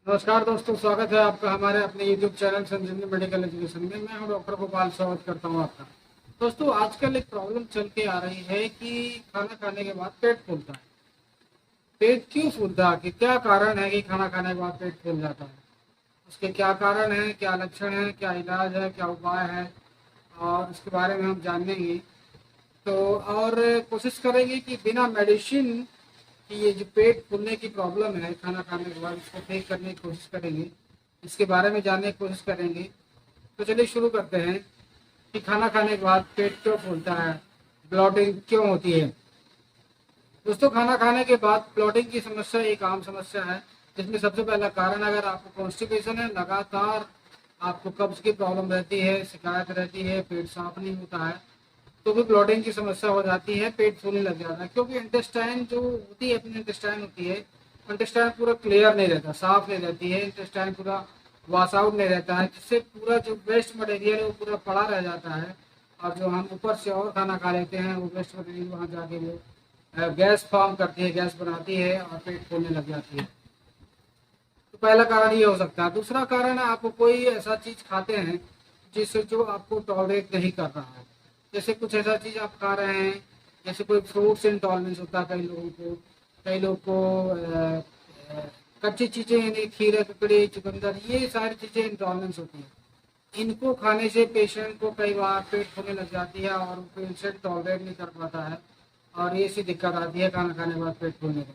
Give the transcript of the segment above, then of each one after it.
नमस्कार दोस्तों, स्वागत है आपका हमारे अपने YouTube चैनल संजीवनी मेडिकल एजुकेशन में। मैं हूं डॉक्टर गोपाल, स्वागत करता हूं आपका। दोस्तों, आजकल एक प्रॉब्लम चल के आ रही है कि खाना खाने के बाद पेट फूलता है। पेट क्यों फूलता है, कि क्या कारण है कि खाना खाने के बाद पेट फूल जाता है? उसके क्या कारण है, क्या लक्षण है, क्या इलाज है, क्या उपाय है, और उसके बारे में हम जानेंगे। तो और कोशिश करेंगे कि बिना मेडिसिन कि ये जो पेट फूलने की प्रॉब्लम है खाना खाने के बाद, इसको ठीक करने की कोशिश करेंगे। इसके बारे में जानने की कोशिश करेंगे। तो चलिए शुरू करते हैं कि खाना खाने के बाद पेट क्यों फूलता है, ब्लॉटिंग क्यों होती है। दोस्तों, खाना खाने के बाद ब्लॉटिंग की समस्या एक आम समस्या है, जिसमें सबसे पहला कारण, अगर आपको कॉन्स्टिपेशन है, लगातार आपको कब्ज की प्रॉब्लम रहती है, शिकायत रहती है, पेट साफ नहीं होता है, तो भी ब्लॉटिंग की समस्या हो जाती है, पेट फूलने लग जाता है। क्योंकि इंटेस्टाइन जो होती है, अपनी इंटेस्टाइन होती है, इंटेस्टाइन पूरा क्लियर नहीं रहता, साफ नहीं रहती है, इंटेस्टाइन पूरा वॉश आउट नहीं रहता है, जिससे पूरा जो वेस्ट मटेरियल है वो पूरा पड़ा रह जाता है। और जो हम ऊपर से और खाना खा लेते हैं, वो वेस्ट मटेरियल वहाँ जाके वो गैस फॉर्म करती है, गैस बनाती है और पेट फूलने लग जाती है। तो पहला कारण ये हो सकता है। दूसरा कारण है, आप कोई ऐसा चीज खाते हैं जिससे जो आपको टॉलरेट नहीं कर रहा है। जैसे कुछ ऐसा चीज आप खा रहे हैं, जैसे कोई फ्रूट्स इंटॉलरेंस होता है कई लोगों को। कई लोग को कच्ची चीजें यानी खीरे, ककड़ी, चुकंदर, ये सारी चीजें इंटॉलरेंस होती है। इनको खाने से पेशेंट को कई बार पेट फूलने लग जाती है और पेशेंट टॉलरेट नहीं कर पाता है, और ये सी दिक्कत आती है खाना खाने के बाद पेट फूलने का।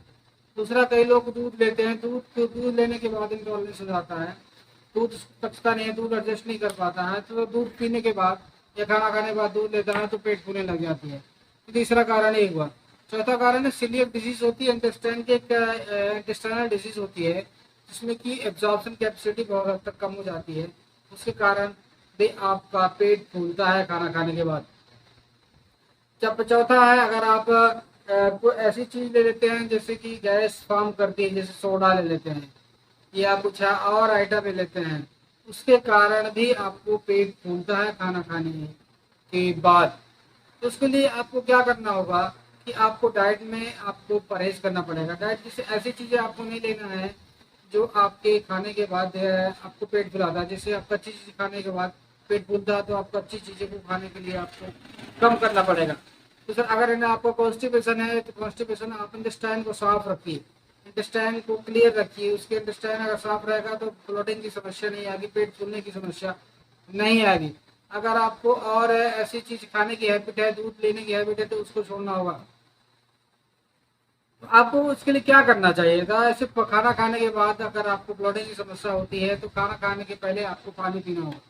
दूसरा, कई लोग दूध लेते हैं, दूध लेने के बाद इंटॉलरेंस हो जाता है, दूध पचता नहीं है, दूध एडजस्ट नहीं कर पाता है, तो दूध पीने के बाद या खाना खाने के बाद दूध लेता है तो पेट फूलने लग जाती है। तो तीसरा कारण ये हुआ। चौथा कारण है सीलिएक डिजीज होती है, इंटेस्टाइन के इंटेस्टाइनल डिजीज होती है, जिसमें कि एब्जॉर्प्शन कैपेसिटी बहुत हद तक कम हो जाती है। उसके कारण भी आपका पेट फूलता है खाना खाने के बाद। जब चौथा है, अगर आप कोई ऐसी चीज ले लेते हैं जैसे कि गैस फॉर्म करती है, जैसे सोडा ले लेते हैं या कुछ और आइटम ले लेते हैं, उसके कारण भी आपको पेट फूलता है खाना खाने के बाद। तो उसके लिए आपको क्या करना होगा कि आपको डाइट में आपको परहेज करना पड़ेगा। डाइट जैसे ऐसी चीज़ें आपको नहीं लेना है जो आपके खाने के बाद आपको पेट फुलाता है। जैसे आप कच्ची चीज़ खाने के बाद पेट फूलता है, तो आप कच्ची चीज़ें को खाने के लिए आपको कम करना पड़ेगा। तो सर, अगर है ना आपको कॉन्स्टिपेशन है, तो कॉन्स्टिपेशन आप इंटेस्टाइन को साफ रखिए, इंटेस्टाइन को क्लियर रखिए। उसके इंटेस्टाइन अगर साफ रहेगा तो ब्लोटिंग की समस्या नहीं आएगी, पेट फूलने की समस्या नहीं आएगी। अगर आपको और ऐसी चीज खाने की हैबिट है, दूध लेने की हैबिट है, तो उसको छोड़ना होगा। तो आपको उसके लिए क्या करना चाहिए था? ऐसे खाना खाने के बाद अगर आपको ब्लोटिंग की समस्या होती है, तो खाना खाने के पहले आपको पानी पीना होगा।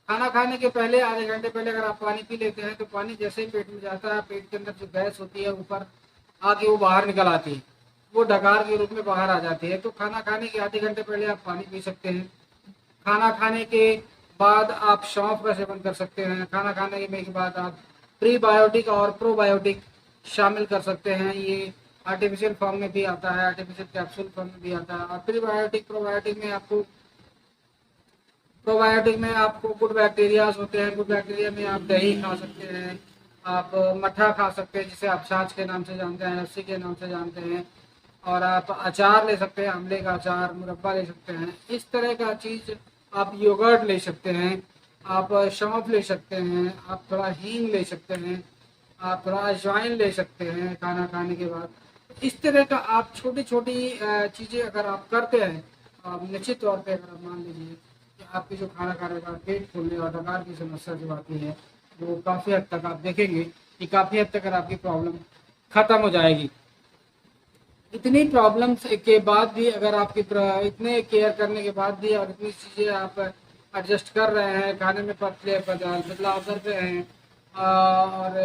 खाना खाने के पहले आधे घंटे पहले अगर आप पानी पी लेते हैं, तो पानी जैसे ही पेट में जाता है, पेट के अंदर जो गैस होती है ऊपर आके वो बाहर निकल आती है, वो डकार के रूप में बाहर आ जाती है। तो खाना खाने के आधे घंटे पहले आप पानी पी सकते हैं। खाना खाने के बाद आप सौंफ का सेवन कर सकते हैं। खाना खाने के बाद आप प्रीबायोटिक और प्रोबायोटिक शामिल कर सकते हैं। ये आर्टिफिशियल फॉर्म में भी आता है, आर्टिफिशियल कैप्सूल फॉर्म में भी आता है। और प्रीबायोटिक प्रोबायोटिक में आपको, प्रोबायोटिक में आपको गुड बैक्टीरियाज होते हैं। गुड बैक्टीरिया में आप दही खा सकते हैं, आप मट्ठा खा सकते हैं जिसे आप छाछ के नाम से जानते हैं, लस्सी के नाम से जानते हैं, और आप अचार ले सकते हैं, आमले का अचार, मुरब्बा ले सकते हैं। इस तरह का चीज़ आप योगर्ट ले सकते हैं, आप सौंफ ले सकते हैं, आप थोड़ा हींग ले सकते हैं, आप थोड़ा अजवाइन ले सकते हैं खाना खाने के बाद। इस तरह का आप छोटी छोटी चीज़ें अगर आप करते हैं, आप निश्चित तौर पे अगर आप मान लीजिए कि आपकी जो खाना खाने के बाद पेट फूलने और डकार की समस्या जो आती है, वो काफ़ी हद तक आप देखेंगे कि काफ़ी हद तक आपकी प्रॉब्लम खत्म हो जाएगी। इतनी प्रॉब्लम्स के बाद भी, अगर आपकी इतने केयर करने के बाद भी और इतनी चीज़ें आप एडजस्ट कर रहे हैं, खाने में पतले बदलाव कर रहे हैं, और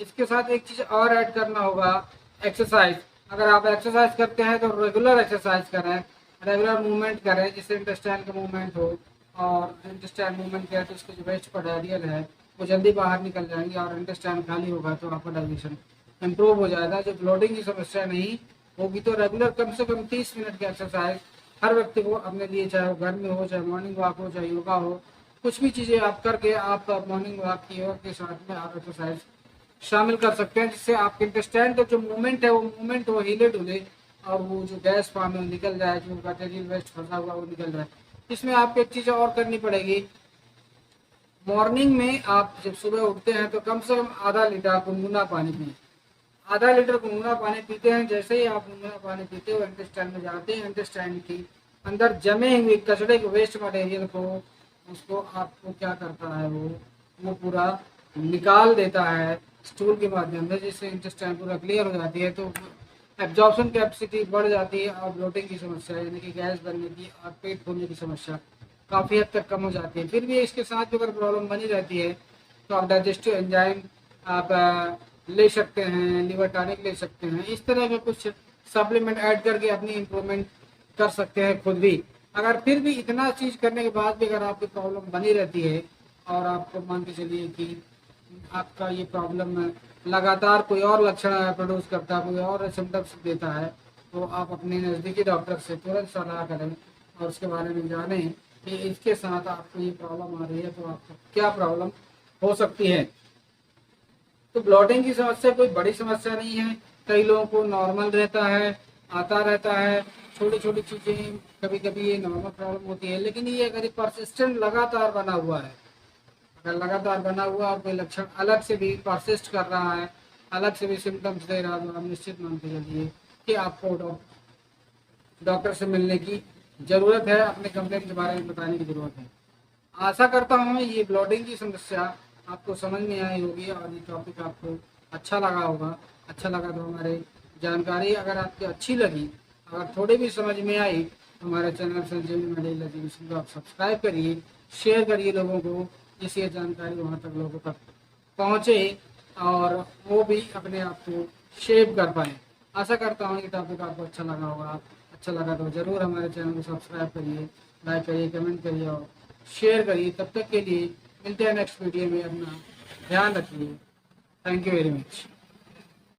इसके साथ एक चीज़ और ऐड करना होगा, एक्सरसाइज। अगर आप एक्सरसाइज करते हैं तो रेगुलर एक्सरसाइज करें, रेगुलर मूवमेंट करें, जिससे इंटेस्टाइन का मूवमेंट हो। और इंटेस्टाइन मूवमेंट किया तो उसके जो वेस्ट मटेरियल है वो जल्दी बाहर निकल जाएंगे, और इंटेस्टाइन खाली होगा तो आपका डाइजेशन इम्प्रूव हो जाएगा। जो ब्लोटिंग की समस्या नहीं होगी, तो रेगुलर कम से कम 30 मिनट की एक्सरसाइज हर व्यक्ति को अपने लिए, चाहे वो घर में हो, चाहे मॉर्निंग वॉक हो, चाहे योगा हो, कुछ भी चीज़ें आप करके आप मॉर्निंग वॉक की योगा के साथ में आप एक्सरसाइज शामिल कर सकते हैं, जिससे आपके इंटेस्टाइन का जो मूवमेंट है वो मूवमेंट हो, हिले डुले, और वो जो गैस फार्म में निकल जाए, जो मटेरियल वेस्ट फंसा हुआ वो निकल जाए। इसमें आपको एक चीज़ और करनी पड़ेगी, मॉर्निंग में आप जब सुबह उठते हैं तो कम से कम आधा लीटर गुनगुना पानी पिए। आधा लीटर गुनगुना पानी पीते हैं, जैसे ही आप गुनगुना पानी पीते हो इंटेस्टाइन में जाते हैं, इंटेस्टाइन की अंदर जमे हुए कचरे को, वेस्ट मटेरियल को, उसको आपको क्या करता है वो पूरा निकाल देता है स्टूल के माध्यम से, जिससे इंटेस्टाइन पूरा क्लियर हो जाती है। तो एब्जॉर्प्शन कैपेसिटी बढ़ जाती है और ब्लोटिंग की समस्या यानी कि गैस बनने की और पेट फूलने की समस्या काफ़ी हद तक कम हो जाती है। फिर भी इसके साथ भी अगर प्रॉब्लम बनी रहती है तो आप डाइजेस्टिव एंजाइम आप ले सकते हैं, लिवर टॉनिक ले सकते हैं, इस तरह के कुछ सप्लीमेंट ऐड करके अपनी इम्प्रूवमेंट कर सकते हैं खुद भी। अगर फिर भी इतना चीज़ करने के बाद भी अगर आपकी प्रॉब्लम बनी रहती है और आपको मान के चलिए कि आपका ये प्रॉब्लम लगातार कोई और लक्षण प्रोड्यूस करता है, कोई और सिम्टम्स देता है, तो आप अपने नज़दीकी डॉक्टर से तुरंत सलाह करें और उसके बारे में जानें कि इसके साथ आपको ये प्रॉब्लम आ रही है तो आपको क्या प्रॉब्लम हो सकती है। तो ब्लॉटिंग की समस्या कोई बड़ी समस्या नहीं है, कई लोगों को नॉर्मल रहता है, आता रहता है, छोटी छोटी चीज़ें कभी कभी ये नॉर्मल प्रॉब्लम होती है। लेकिन ये अगर परसिस्टेंट लगातार बना हुआ है, अगर लगातार बना हुआ और कोई लक्षण अलग से भी परसिस्ट कर रहा है, अलग से भी सिम्टम्स दे रहा है, तो आप निश्चित मान के चलिए कि आपको डॉक्टर से मिलने की ज़रूरत है, अपने कंप्लेंट के बारे में बताने की ज़रूरत है। आशा करता हूँ ये ब्लॉटिंग की समस्या आपको समझ में आई होगी और ये टॉपिक आपको अच्छा लगा होगा। अच्छा लगा तो हमारे जानकारी अगर आपको अच्छी लगी, अगर थोड़ी भी समझ में आई, तो हमारे चैनल संजीवनी मेडिकल एजुकेशन को आप सब्सक्राइब करिए, शेयर करिए लोगों को, जिससे ये जानकारी वहाँ तक लोगों तक पहुँचे और वो भी अपने आप को शेप कर पाए। आशा करता हूँ ये टॉपिक आपको अच्छा लगा होगा। अच्छा लगा तो ज़रूर हमारे चैनल को सब्सक्राइब करिए, लाइक करिए, कमेंट करिए और शेयर करिए। तब तक के लिए मिलते हैं नेक्स्ट वीडियो में, अपना ध्यान रखिए। Thank you very much.